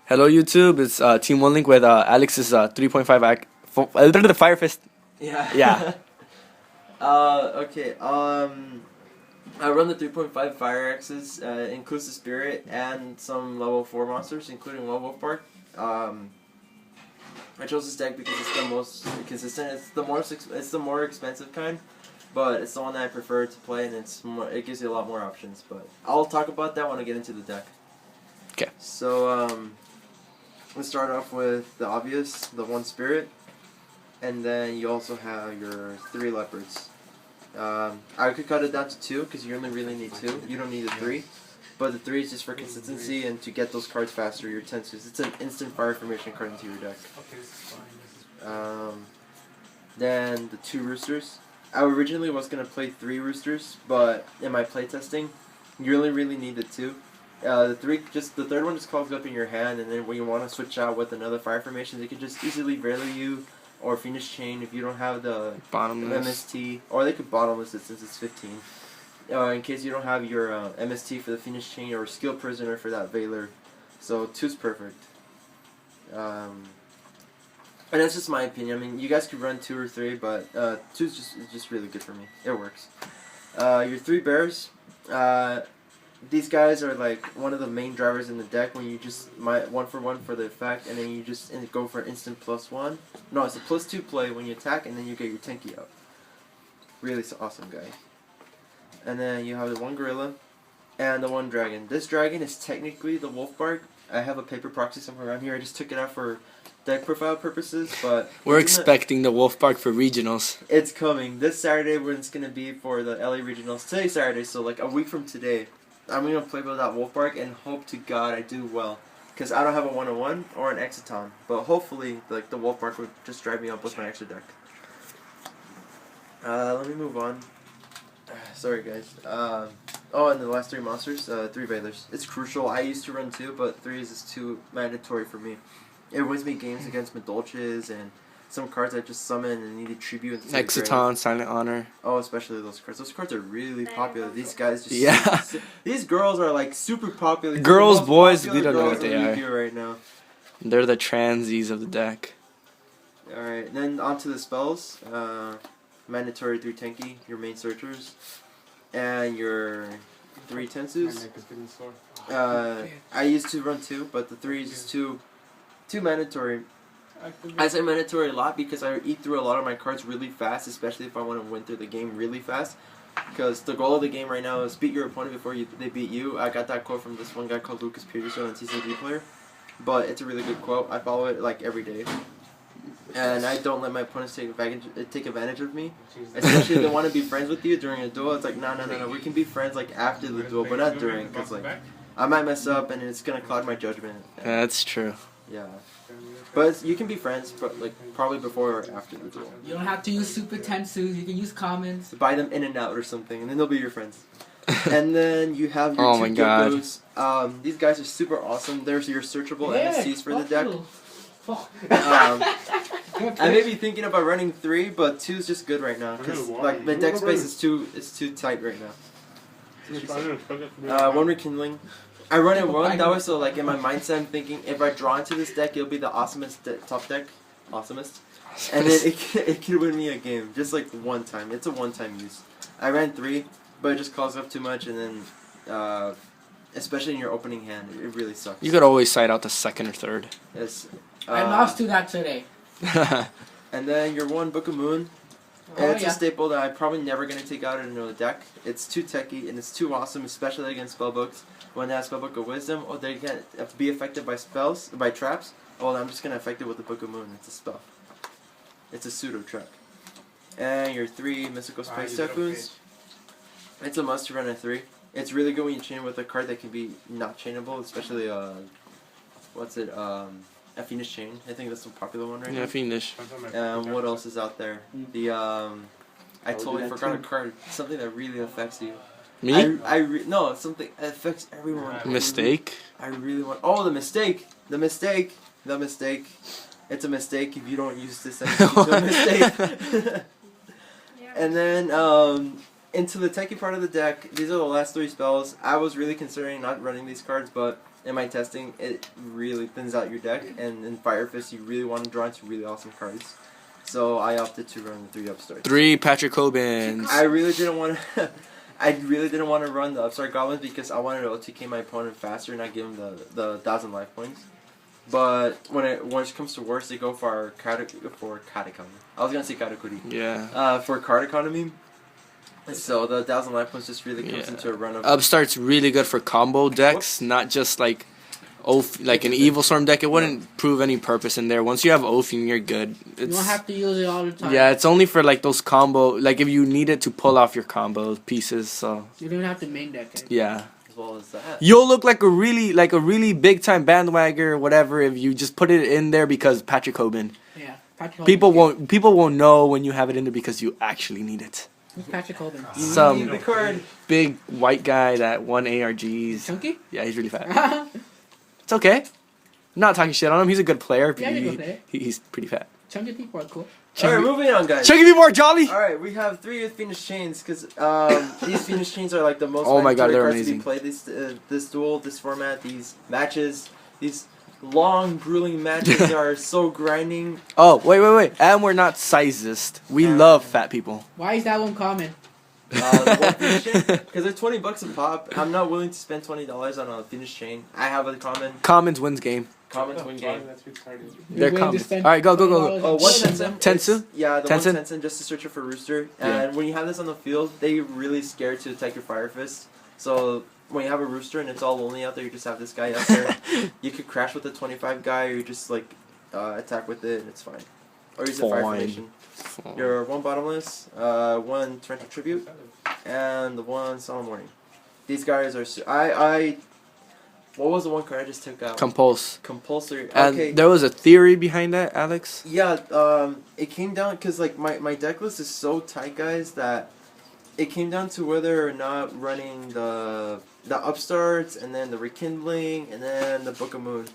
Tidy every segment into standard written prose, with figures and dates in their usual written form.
Hello YouTube, it's Team One Link with Alex's 3.5 the Firefist. Yeah. Yeah. Okay. I run the 3.5 Fire Axes, includes the Spirit and some level 4 monsters, including Wolf Park. I chose this deck because it's the most consistent. It's the more expensive kind, but it's the one that I prefer to play, and it gives you a lot more options. But I'll talk about that when I get into the deck. Okay. So let's start off with the obvious, the 1 Spirit, and then you also have your 3 Leopards. I could cut it down to 2 because you only really need 2. You don't need a 3. But the 3 is just for consistency and to get those cards faster, your tenses. It's an instant fire formation card into your deck. Then the 2 Roosters. I originally was going to play 3 Roosters, but in my playtesting, you really need the 2. The 3, one just clogs up in your hand, and then when you want to switch out with another fire formation, they can just easily Value or Phoenix Chain if you don't have the MST, or they could bottomless it since it's 15. In case you don't have your MST for the Phoenix Chain or Skill Prisoner for that Veiler. So 2's perfect. And that's just my opinion. I mean, you guys could run 2 or 3, but 2's just really good for me. It works. Your 3 Bears. These guys are like one of the main drivers in the deck when you just 1-for-1 for the effect, and then you just go for instant +1. No, it's a +2 play when you attack, and then you get your Tenki out. Really awesome guy. And then you have the 1 Gorilla and the 1 Dragon. This Dragon is technically the Wolf Bark. I have a paper proxy somewhere around here. I just took it out for deck profile purposes, but we're expecting the Wolf Bark for regionals. It's coming this Saturday when it's gonna be for the LA regionals. Today's Saturday, so like a week from today. I'm going to play with that Wolf Bark and hope to God I do well. Because I don't have a 101 or an Exiton. But hopefully like the Wolf Bark would just drive me up with my extra deck. Let me move on. Sorry guys. And the last 3 monsters, 3 Veilers. It's crucial. I used to run 2, but 3 is too mandatory for me. It wins me games against Madolches and some cards I just summon and needed tribute. Exiton, Silent Honor. Oh, especially those cards. Those cards are really popular. These guys just... These girls are like super popular. Girls, boys, we don't know what they are. Here right now. They're the transies of the deck. Alright, then on to the spells. Mandatory 3 Tenki, your main searchers. And your 3 Tensus. I used to run 2, but the 3 is too mandatory. I say mandatory a lot because I eat through a lot of my cards really fast, especially if I want to win through the game really fast. Because the goal of the game right now is beat your opponent before they beat you. I got that quote from this one guy called Lucas Peterson, a TCG player. But it's a really good quote. I follow it like every day. And I don't let my opponents take advantage of me. Especially if they want to be friends with you during a duel. It's like, no. We can be friends like after the duel, but not during. Because like, I might mess up and it's going to cloud my judgment. That's true. Yeah. But you can be friends, like probably before or after the duel. You don't have to use super tensus. You can use commons. Buy them in and out or something, and then they'll be your friends. And then you have your 2 Giggos. These guys are super awesome. There's your searchable MSCs for the deck. I may be thinking about running 3, but 2 is just good right now because like the deck space is too tight right now. 1 Rekindling. I run it 1 that way, so like in my mindset I'm thinking if I draw into this deck, it'll be the awesomest top deck. Awesomest. And then it can win me a game, just like 1 time. It's a 1-time use. I ran 3, but it just clogs up too much, and then especially in your opening hand, it really sucks. You could always side out the 2nd or 3rd. Yes. I lost to that today. And then your 1 Book of Moon. It's a staple that I'm probably never going to take out in another deck. It's too techy and it's too awesome, especially against spellbooks. When they have Spellbook of Wisdom, or they can be affected by traps. Well, I'm just going to affect it with the Book of Moon. It's a spell. It's a pseudo trap. And your 3 Mystical Space Typhoons. It's a must to run a 3. It's really good when you chain with a card that can be not chainable, especially a Phoenix Chain. I think that's the popular one right now. Yeah, Phoenix. What else is out there? I totally forgot a card. Something that really affects you. Me? No, something that affects everyone. Mistake? I really want... Oh, the mistake! The mistake! The mistake. It's a mistake if you don't use this as a mistake. And then, into the techie part of the deck, these are the last 3 spells. I was really considering not running these cards, but in my testing, it really thins out your deck. And in Firefist, you really want to draw into really awesome cards. So I opted to run the 3 upstarts. 3 Patrick Cobins. I really didn't want to. I really didn't want to run the upstart goblins because I wanted to OTK my opponent faster and not give him the 1,000 life points. But when it comes to worse, they go for card economy. I was gonna say card equity. Yeah. For card economy. So the 1,000 life points just really comes into a run of. Upstart's really good for combo decks, not just like like an Evil Storm deck. It wouldn't prove any purpose in there. Once you have Ophium, you're good. You don't have to use it all the time. Yeah, it's only for like those combo, like if you need it to pull off your combo pieces. So you don't have to main deck it. yeah. As well as that. You'll look like a really big time bandwagon or whatever if you just put it in there because Patrick Hoban. Yeah, Patrick People Hoban. won't know when you have it in there because you actually need it. Who's Patrick Hoban? Some The card. big white guy that won ARGs. Chunky? Yeah, he's really fat. It's okay. I'm not talking shit on him. He's a good player. But Yeah, he's a good player. He's pretty fat. Chunky people are cool. Alright, moving on, guys. Chunky be more jolly. Alright, we have 3 with Phoenix Chains because these Phoenix Chains are like the most Oh my God, they're cards to be amazing. played this duel, this format, these matches, these long, grueling matches are so grinding. Oh wait. And we're not sizist. We love fat people. Why is that one common? Because they're $20 a pop. I'm not willing to spend $20 on a Phoenix Chain. I have a common. Commons wins game. Commons win game. That's retarded. They're willing to commons. spend All right, go. $20 Oh, on one Chains? Tensen. Tensu? Yeah, the Tensen? one Tensen just to search it for Rooster. Yeah. And when you have this on the field, they're really scared to attack your Firefist. So when you have a Rooster and it's all lonely out there, you just have this guy out there. You could crash with the 25 guy, or you just like attack with it, and it's fine. Or use a Fire Fine. Formation. You're 1 Bottomless, 1 Torrential Tribute, and the 1 Solemn Warning. These guys are. What was the one card I just took out? Compulse. Compulsory. And Okay. there was a theory behind that, Alex. Yeah, it came down because like my deck list is so tight, guys, that it came down to whether or not running the upstarts and then the rekindling and then the Book of Moon.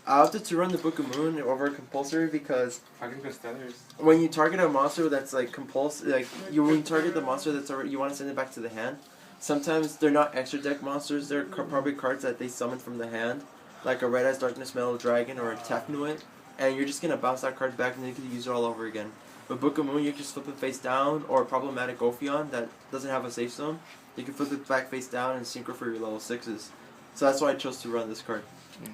I opted to run the Book of Moon over compulsory because Fucking Stellars. when you target a monster that's like compulsory, like when you target the monster that's already, you want to send it back to the hand. Sometimes they're not extra deck monsters. They're probably cards that they summon from the hand, like a Red Eyes Darkness Metal Dragon or a Tefnuit, and you're just gonna bounce that card back and then you can use it all over again. But Book of Moon, you can just flip it face down, or Problematic Ophion that doesn't have a safe zone. You can flip it back face down and synchro for your level 6s. So that's why I chose to run this card.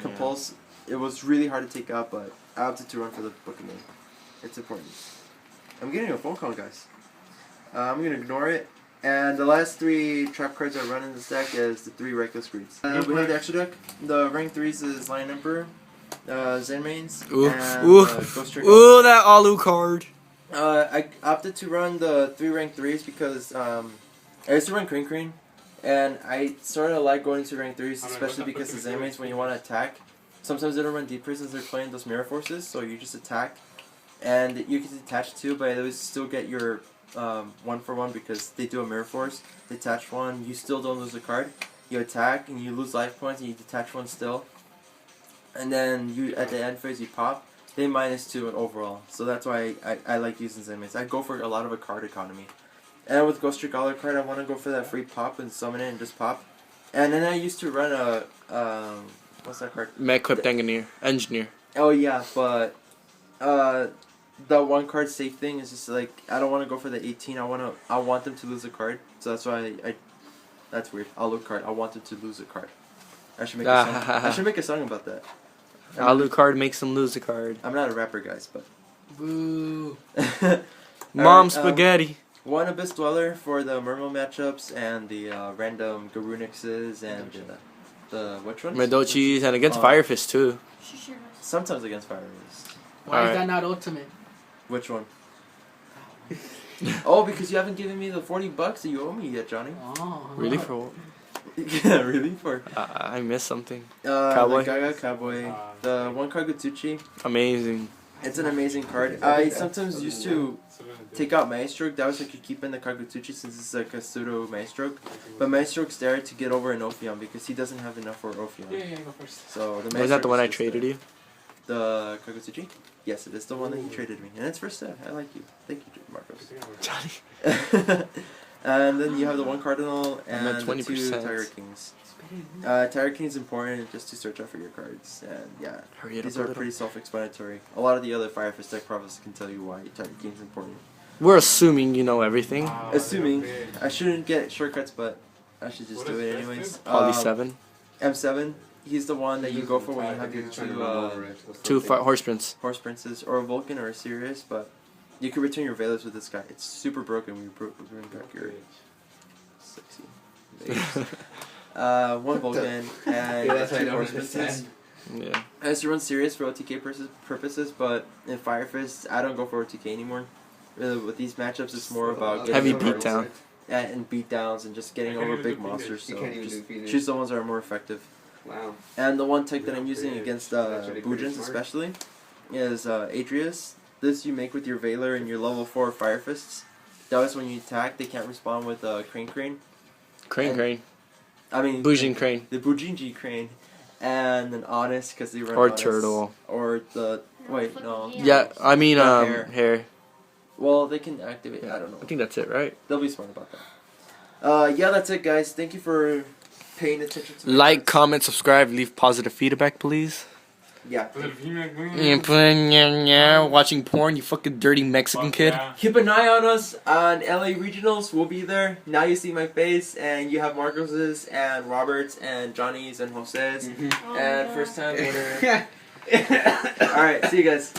Compulse. It was really hard to take out, but I opted to run for the Book of Moon. It's important. I'm getting a phone call, guys. I'm gonna ignore it. And the last 3 trap cards I run in this deck is the 3 Reckless Greeds. We have the extra deck. The rank 3s is Lion Emperor, Zen Mains, and Ghost Trick. Ooh, that Alu card. I opted to run the 3 rank 3s because I used to run Crane, and I sort of like going to rank 3s, especially because the Zen Mains, when you want to attack, sometimes they don't run deep since they're playing those Mirror Forces, so you just attack, and you can detach 2, but at least still get your 1-for-1 because they do a Mirror Force. Detach 1, you still don't lose a card. You attack and you lose life points and you detach 1 still. And then you at the end phase you pop. They -2 in overall. So that's why I like using Zenmates. I go for a lot of a card economy. And with Ghost Trick Galler card I want to go for that free pop and summon it and just pop. And then I used to run a what's that card? Med-equipped Engineer. Oh yeah, but the 1 card safe thing is just like I don't want to go for the 18. I want them to lose a card. So that's why that's weird. I'll look card. I want them to lose a card. I should make a song. I should make a song about that. Alu card makes them lose a card. I'm not a rapper, guys, but Boo. Mom spaghetti. 1 Abyss Dweller for the Mermo matchups and the random Garunixes and the which ones? Medochis and against Firefist too. Sometimes against Firefist. Why Alright. is that not ultimate? Which one? Oh, because you haven't given me the $40 that you owe me yet, Johnny. Oh. Really for what? Yeah, really? For I missed something. Cowboy. The Gaga Cowboy. The 1 card Gutsuchi. Amazing. It's an amazing card. I sometimes used to take out Maestroke. That was I could keep in the Kagutsuchi since it's like a pseudo Maestroke. But Maestroke's there to get over an Ophion because he doesn't have enough for Ophion. Yeah, go first. So the Was that the Maestroke one I is just traded there. you? The Kagutsuchi? Yes, it is the one that he traded me. And it's first set. I like you. Thank you, Marcos. Johnny. And then you have the 1 Cardinal I'm at and the 2 20%. Tiger Kings. Tiger King is important just to search out for your cards, and yeah, Hurry it these up a are little. pretty self-explanatory. A lot of the other Firefist deck probably can tell you why Tiger King is important. We're assuming you know everything. Assuming I shouldn't get shortcuts, but I should just do it anyways. Poly 7. M7. He's the one that you go for when you have your 2 Horse Prince. Horse Princes, or a Vulcan, or a Sirius, but you can return your Veilers with this guy. It's super broken when you bring back your sexy Veilers. 1 Vulcan and 2 Horse Princes. Yeah. I used to run Sirius for OTK purposes, but in Firefist, I don't go for OTK anymore. With these matchups, it's more about getting Heavy the cards beatdown. and beatdowns and just getting over big monsters. So just Phoenix. choose the ones that are more effective. Wow. And the one tech that I'm using against Boojins especially is Adrius. This you make with your Veiler and your level 4 Firefists. That was when you attack, they can't respond with Crane. Crane. I mean, Boujin Crane. the Boujinji Crane. And an Honest, because they run Or Honest. Turtle. Or the... Wait, no. Yeah, I mean, The hair. Well, they can activate, I don't know. I think that's it, right? They'll be smart about that. Yeah, that's it, guys. Thank you for paying attention to my Like, cards. comment, subscribe, leave positive feedback, please. Yeah. Watching porn, you fucking dirty Mexican kid. Keep an eye on us on LA Regionals. We'll be there. Now you see my face, and you have Marcos's, and Robert's, and Johnny's, and Jose's, and first time winner. Alright, see you guys.